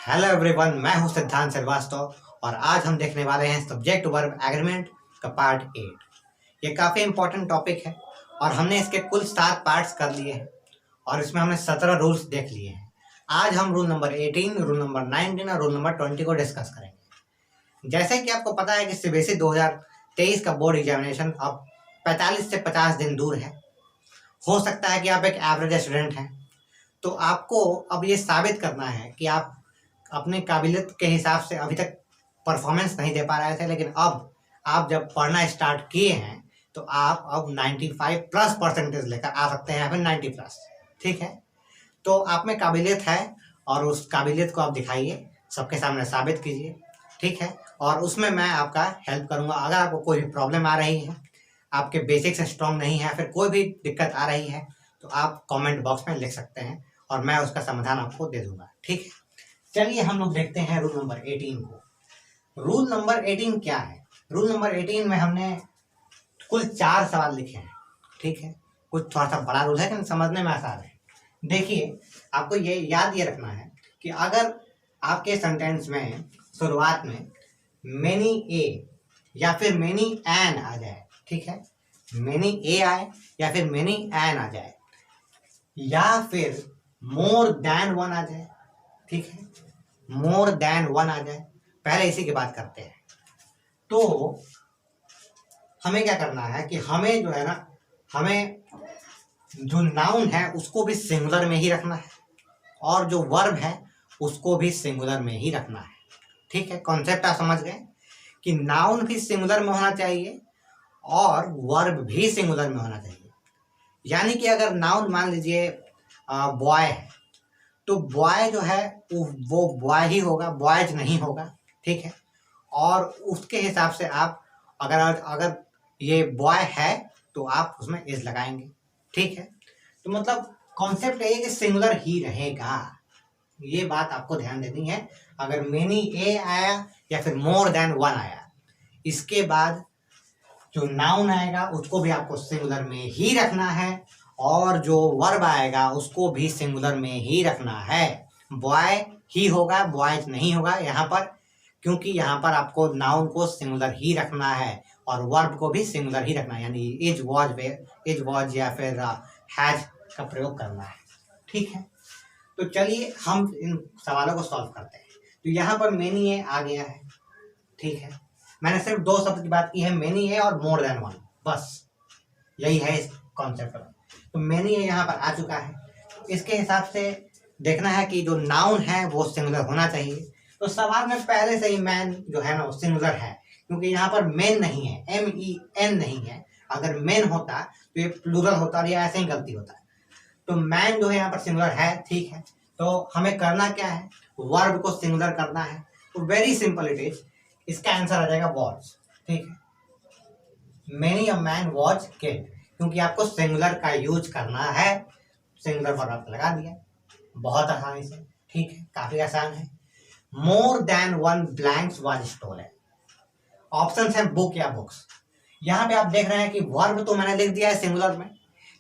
Hello everyone, मैं हूं सिद्धांत श्रीवास्तव और आज हम देखने वाले हैं सब्जेक्ट वर्ब एग्रीमेंट का पार्ट 8। ये काफ़ी इंपॉर्टेंट टॉपिक है और हमने इसके कुल 7 पार्ट्स कर लिए हैं और इसमें हमने 17 रूल्स देख लिए हैं। आज हम रूल नंबर 18, रूल नंबर 19 और रूल नंबर 20 को डिस्कस करेंगे। जैसे कि आपको पता है कि सीबीएसई 2023 का बोर्ड एग्जामिनेशन अब 45 से 50 दिन दूर है। हो सकता है कि आप एक एवरेज स्टूडेंट हैं, तो आपको अब ये साबित करना है कि आप अपने काबिलियत के हिसाब से अभी तक परफॉर्मेंस नहीं दे पा रहे थे, लेकिन अब आप जब पढ़ना स्टार्ट किए हैं तो आप अब 95 प्लस परसेंटेज लेकर आ सकते हैं या फिर 90 प्लस। ठीक है, तो आप में काबिलियत है और उस काबिलियत को आप दिखाइए, सबके सामने साबित कीजिए। ठीक है, और उसमें मैं आपका हेल्प करूंगा। अगर आपको कोई भी प्रॉब्लम आ रही है, आपके बेसिक्स स्ट्रॉन्ग नहीं है, फिर कोई भी दिक्कत आ रही है, तो आप कमेंट बॉक्स में लिख सकते हैं और मैं उसका समाधान आपको दे दूंगा। ठीक है, चलिए हम लोग देखते हैं रूल नंबर 18 को। रूल नंबर 18 क्या है? रूल नंबर 18 में हमने कुल 4 सवाल लिखे हैं। ठीक है, कुछ थोड़ा सा बड़ा रूल है लेकिन समझने में आसान है। देखिए, आपको ये याद ये रखना है कि अगर आपके सेंटेंस में शुरुआत में मेनी ए या फिर मेनी एन आ जाए, ठीक है, मेनी ए आए या फिर मेनी एन आ जाए या फिर मोर देन वन आ जाए, ठीक है, मोर देन वन आ जाए, पहले इसी की बात करते हैं। तो हमें क्या करना है कि हमें जो है ना, हमें जो नाउन है उसको भी सिंगुलर में ही रखना है और जो वर्ब है उसको भी सिंगुलर में ही रखना है। ठीक है, कॉन्सेप्ट आप समझ गए कि नाउन भी सिंगुलर में होना चाहिए और वर्ब भी सिंगुलर में होना चाहिए। यानी कि अगर नाउन मान लीजिए बॉय है, तो बॉय जो है वो बॉय ही होगा, बॉयज नहीं होगा। ठीक है, और उसके हिसाब से आप अगर ये बॉय है तो आप उसमें इज लगाएंगे। ठीक है, तो मतलब कॉन्सेप्ट ये है कि सिंगुलर ही रहेगा, ये बात आपको ध्यान देनी है। अगर मेनी ए आया या फिर मोर देन वन आया, इसके बाद जो नाउन आएगा उसको भी आपको सिंगुलर में ही रखना है और जो वर्ब आएगा उसको भी सिंगुलर में ही रखना है। बॉय ही होगा, बॉयज नहीं होगा यहाँ पर, क्योंकि यहाँ पर आपको नाउन को सिंगुलर ही रखना है और वर्ब को भी सिंगुलर ही रखना है, यानी इज वॉज या फिर हैज का प्रयोग करना है। ठीक है, तो चलिए हम इन सवालों को सॉल्व करते हैं। तो यहाँ पर मेनी ए आ गया है। ठीक है, मैंने सिर्फ 2 शब्द की बात की है, मेनी ए और मोर देन वन, बस यही है इस कॉन्सेप्ट में। तो मेनी ए यहाँ पर आ चुका है। इसके हिसाब से देखना है कि जो नाउन है वो सिंगुलर होना चाहिए। तो सवाल में पहले से ही मैन जो है ना वो सिंगुलर है, क्योंकि यहाँ पर मेन नहीं है, MEN नहीं है। अगर मेन होता तो ये प्लूरल होता और ये ऐसे ही गलती होता है। तो मैन जो है यहाँ पर सिंगुलर है। ठीक है, तो हमें करना क्या है, वर्ब को सिंगुलर करना है। तो वेरी सिंपल इट इज, इसका आंसर आ जाएगा वॉज। ठीक है, many a man was killed, क्योंकि आपको सिंगुलर का यूज करना है। सिंगुलर पर आप लगा दिया बहुत आसानी से। ठीक है, काफी आसान है। More than one blanks was stolen, option है बुक या बुक्स। यहाँ पे आप देख रहे हैं कि वर्ब तो मैंने लिख दिया है सिंगुलर में,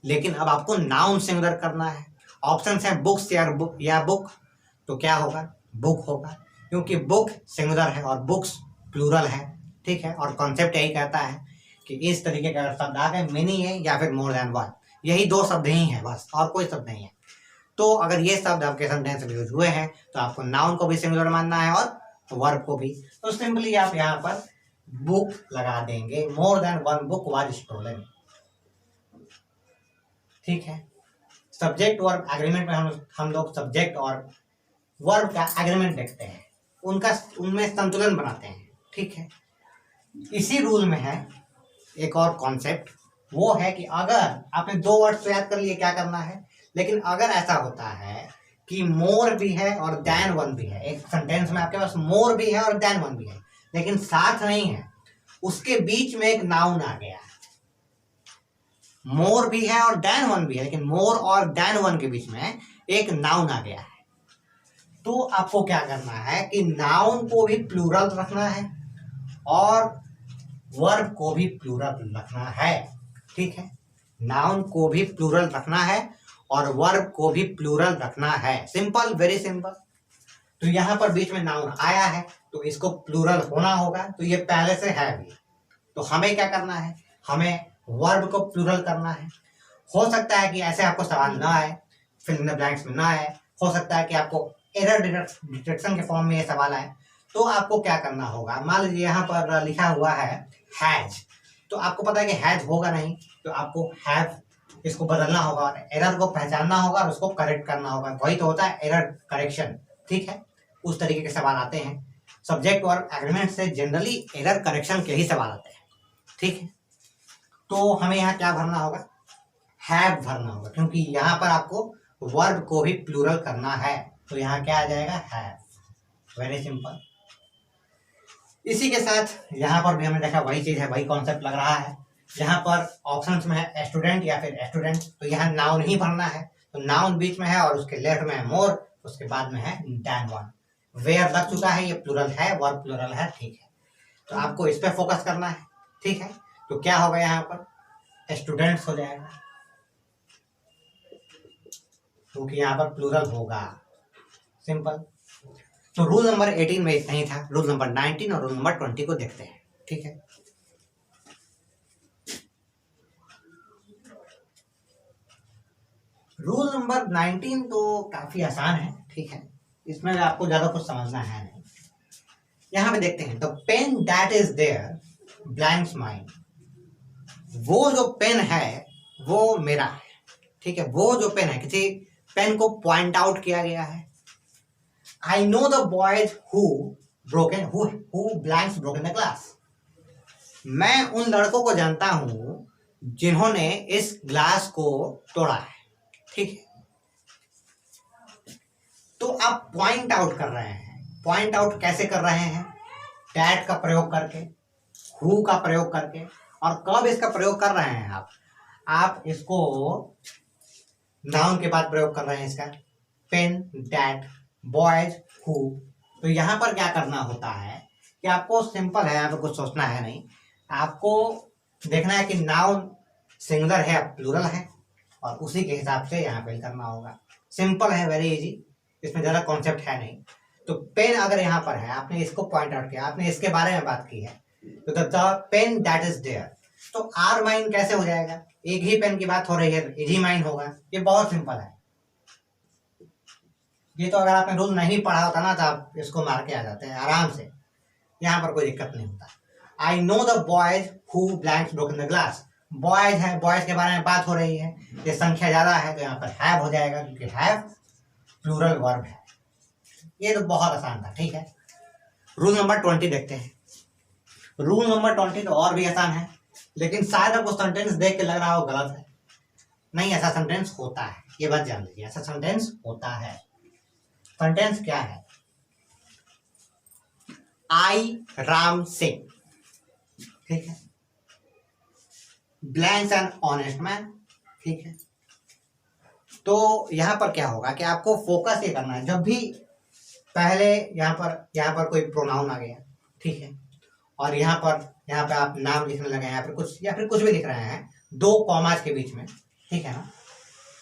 लेकिन अब आपको नाउन सिंगुलर करना है। ऑप्शन है बुक्स या बुक, तो क्या होगा, बुक होगा, क्योंकि बुक सिंगुलर है और बुक्स प्लूरल है। ठीक है, और कॉन्सेप्ट यही कहता है कि इस तरीके का शब्द आ गए, मेनी है या फिर मोर देन वन, यही 2 शब्द ही हैं बस, और कोई शब्द नहीं है। तो अगर ये शब्द आपके सेंटेंस में यूज हुए हैं तो आपको नाउन को भी सिंगुलर मानना है और वर्ब को भी। तो सिंपली आप यहाँ पर बुक लगा देंगे, more than one book was stolen. ठीक है, सब्जेक्ट वर्ब एग्रीमेंट में हम लोग सब्जेक्ट और वर्ब का एग्रीमेंट देखते हैं, उनमें संतुलन बनाते हैं। ठीक है, इसी रूल में है एक और कॉन्सेप्ट, वो है कि अगर आपने 2 वर्ड्स तो याद कर लिए क्या करना है, लेकिन अगर ऐसा होता है कि मोर भी है और देन वन भी है, एक सेंटेंस में आपके पास मोर भी है और देन वन भी है, लेकिन साथ नहीं है, उसके बीच में एक नाउन आ गया है। मोर भी है और देन वन भी है, लेकिन मोर और देन वन के बीच में एक नाउन आ गया है। तो आपको क्या करना है कि नाउन को भी प्लूरल रखना है और वर्ब को भी प्लूरल रखना है। ठीक है, नाउन को भी प्लूरल रखना है और वर्ब को भी प्लूरल रखना है। Simple, very simple. तो यहाँ पर बीच में नाउन आया है तो इसको प्लूरल होना होगा, तो ये पहले से है भी। तो हमें क्या करना है, हमें वर्ब को प्लूरल करना है। हो सकता है कि ऐसे आपको सवाल ना आए, फिल इन द ब्लैंक्स में ना आए, हो सकता है कि आपको एरर डिटेक्शन के फॉर्म में ये सवाल आए। तो आपको क्या करना होगा, मान लीजिए यहाँ पर लिखा हुआ है हैज, तो आपको पता है कि हैज होगा नहीं, तो आपको हैव इसको बदलना होगा और एरर को पहचानना होगा और उसको करेक्ट करना होगा। वही तो होता है एरर करेक्शन, ठीक है। उस तरीके के सवाल आते हैं। सब्जेक्ट वर्ब एग्रीमेंट से जनरली एरर करेक्शन के ही सवाल आते हैं, ठीक है। तो हमें यहाँ क्या भरना होगा, हैव भरना होगा, क्योंकि यहाँ पर आपको वर्ब को भी प्लूरल करना है। तो यहाँ क्या आ जाएगा, हैव। Very simple. इसी के साथ यहाँ पर भी हमने देखा वही चीज है, वही कॉन्सेप्ट लग रहा है। यहाँ पर ऑप्शंस में है स्टूडेंट या फिर स्टूडेंट, तो यहाँ नाउन ही भरना है। तो नाउन बीच में है और उसके लेफ्ट में है मोर, उसके बाद में है देन वन। वेयर लग चुका है, ये प्लूरल है, वर्ब प्लूरल है, ठीक है। तो आपको इस पे फोकस करना है, ठीक है। तो क्या होगा, यहाँ पर स्टूडेंट्स हो जाएगा, क्योंकि यहाँ पर प्लूरल होगा। सिंपल। तो रूल नंबर 18 में इतना ही था। रूल नंबर 19 और रूल नंबर 20 को देखते हैं, ठीक है। रूल नंबर 19 तो काफी आसान है, ठीक है। इसमें आपको ज्यादा कुछ समझना है नहीं। यहां पे देखते हैं, the pen that is there blanks mine. वो जो पेन है वो मेरा है, ठीक है। वो जो पेन है, किसी पेन को पॉइंट आउट किया गया है। I know the boys who blanks broken the glass. मैं उन लड़कों को जानता हूं जिन्होंने इस ग्लास को तोड़ा है, ठीक है। तो आप पॉइंट आउट कर रहे हैं। पॉइंट आउट कैसे कर रहे हैं, डैट का प्रयोग करके, हु का प्रयोग करके। और कब इसका प्रयोग कर रहे हैं आप इसको नाउन के बाद प्रयोग कर रहे हैं इसका, पेन, डैट, बॉयज, हु। तो यहाँ पर क्या करना होता है कि आपको सिंपल है, यहाँ पर कुछ सोचना है नहीं। आपको देखना है कि नाउन सिंगुलर है प्लूरल है, और उसी के हिसाब से यहाँ पे करना होगा। सिंपल है, वेरी इजी, इसमें ज़्यादा कॉन्सेप्ट है नहीं। तो पेन अगर यहाँ पर है, आपने इसको पॉइंट आउट किया, आपने इसके बारे में बात की है, तो the pen that is there, तो आर माइन कैसे हो जाएगा, एक ही पेन की बात हो रही है, इज ही माइन होगा। ये बहुत सिंपल है। ये तो अगर आपने रूल नहीं पढ़ा होता ना, तो आप इसको मार के आ जाते हैं आराम से, यहाँ पर कोई दिक्कत नहीं होता। I know the boys who blanks broken the glass. Boys है, बॉयज के बारे में बात हो रही है, ये संख्या ज्यादा है, तो यहाँ पर हैव हो जाएगा, क्योंकि हैव प्लूरल वर्ब है। ये तो बहुत आसान था, ठीक है। रूल नंबर 20 देखते हैं। रूल नंबर 20 तो और भी आसान है, लेकिन शायद आपको सेंटेंस देख के लग रहा हो गलत है। नहीं, ऐसा सेंटेंस होता है, ये बात जान लीजिए, ऐसा सेंटेंस होता है। सेंटेंस क्या है, आई राम सिंह, ठीक है, ब्लैंक्स एन ऑनेस्ट मैन, ठीक है। तो यहां पर क्या होगा कि आपको फोकस ये करना है, जब भी पहले यहाँ पर कोई प्रोनाउन आ गया, ठीक है, और यहाँ पे आप नाम लिखने लगे हैं या फिर कुछ भी लिख रहे हैं, दो कॉमास के बीच में, ठीक है ना।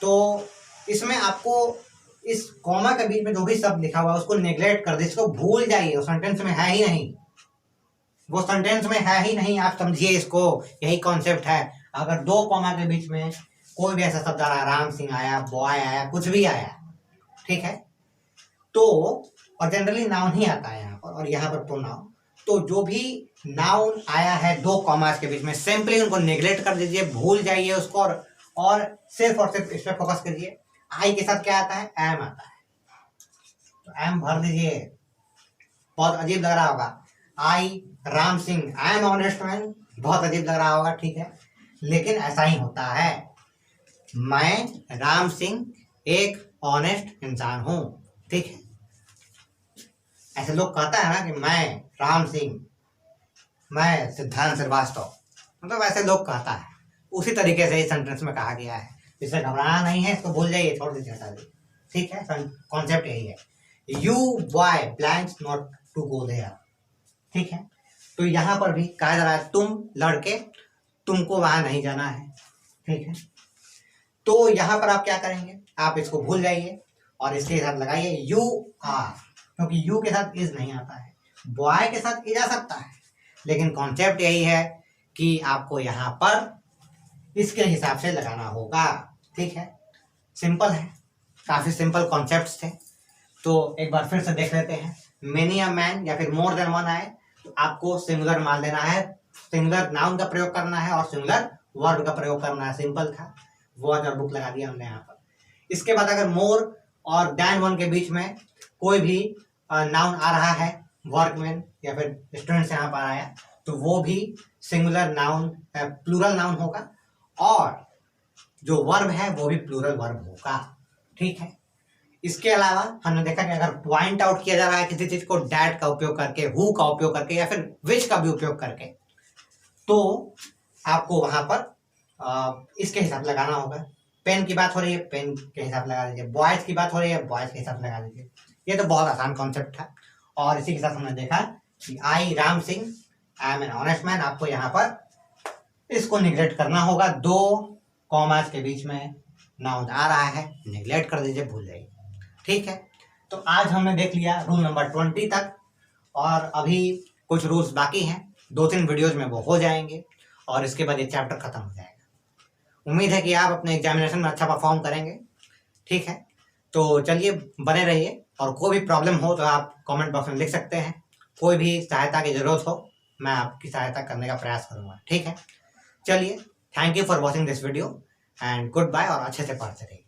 तो इसमें आपको इस कॉमा के बीच में जो भी शब्द लिखा हुआ है उसको नेग्लेक्ट कर दे, इसको भूल जाइए, वो सेंटेंस में है ही नहीं, वो सेंटेंस में है ही नहीं। आप समझिए इसको, यही कॉन्सेप्ट है। अगर दो कॉमा के बीच में कोई भी ऐसा शब्द आ रहा है, राम सिंह आया, बॉय आया, कुछ भी आया, ठीक है, तो और जनरली नाउन ही आता है यहाँ पर, और यहाँ पर प्रोनाउन, तो जो भी नाउन आया है दो कॉमास के बीच में, सिंपली उनको नेग्लेक्ट कर दीजिए, भूल जाइए उसको, और सिर्फ इस पर फोकस करिए। आई के साथ क्या आता है, एम आता है, तो एम भर दीजिए। बहुत अजीब लग रहा होगा, I Ram Singh, I am honest man, बहुत अजीब लग रहा होगा, ठीक है, लेकिन ऐसा ही होता है। मैं राम सिंह एक ऑनेस्ट इंसान हूं, ठीक है। ऐसे लोग कहता है ना कि मैं राम सिंह, मैं सिद्धांत श्रीवास्तव, मतलब ऐसे लोग कहता है, उसी तरीके से इस सेंटेंस में कहा गया है। इससे घबराना नहीं है, इसको भूल जाइए, छोड़ दीजिए, हटा दीजिए, ठीक है। कॉन्सेप्ट यही है, you boy blanks not to go there, ठीक है। तो यहाँ पर भी कहा जा रहा है, तुम लड़के, तुमको वहां नहीं जाना है, ठीक है। तो यहाँ पर आप क्या करेंगे, आप इसको भूल जाइए और इसके साथ लगाइए यू आर, क्योंकि यू के साथ इज नहीं आता है, बॉय के साथ इज आ सकता है, लेकिन कॉन्सेप्ट यही है कि आपको यहाँ पर इसके हिसाब से लगाना होगा। ठीक है, सिंपल है, काफी सिंपल कॉन्सेप्ट्स थे। तो एक बार फिर से देख लेते हैं। मेनी अ मैन या फिर मोर देन वन आए तो आपको सिंगुलर मान लेना है, सिंगुलर नाउन का प्रयोग करना है और सिंगुलर वर्ब का प्रयोग करना है। सिंपल था, वॉच और बुक लगा दिया हमने यहाँ पर। इसके बाद अगर मोर और देन वन के बीच में कोई भी नाउन आ रहा है, वर्कमैन या फिर स्टूडेंट्स यहाँ पर आया, तो वो भी सिंगुलर नाउन प्लूरल नाउन होगा और जो वर्ब है वो भी प्लूरल वर्ब होगा। ठीक है, इसके अलावा हमने देखा कि अगर पॉइंट आउट किया जा रहा है किसी चीज को डैट का उपयोग करके, हु का उपयोग करके या फिर विच का भी उपयोग करके, तो आपको वहां पर इसके हिसाब से लगाना होगा। पेन की बात हो रही है, पेन के हिसाब से लगा दीजिए। बॉयज की बात हो रही है, बॉयज के हिसाब से लगा दीजिए। ये तो बहुत आसान कॉन्सेप्ट था और इसी के साथ हमने देखा कि I Ram Singh I am an honest man, आपको यहाँ पर इसको निग्लेक्ट करना होगा। 2 कॉमास के बीच में नाउन आ रहा है, निग्लेक्ट कर दीजिए, भूल जाइए। ठीक है, तो आज हमने देख लिया रूल नंबर 20 तक और अभी कुछ रूल्स बाकी हैं, 2-3 वीडियोज में वो हो जाएंगे और इसके बाद ये चैप्टर खत्म हो जाएगा। उम्मीद है कि आप अपने एग्जामिनेशन में अच्छा परफॉर्म करेंगे। ठीक है, तो चलिए बने रहिए और कोई भी प्रॉब्लम हो तो आप कमेंट बॉक्स में लिख सकते हैं। कोई भी सहायता की जरूरत हो मैं आपकी सहायता करने का प्रयास करूँगा। ठीक है, चलिए, thank you for watching this video and good bye और अच्छे से पढ़ते रहिए।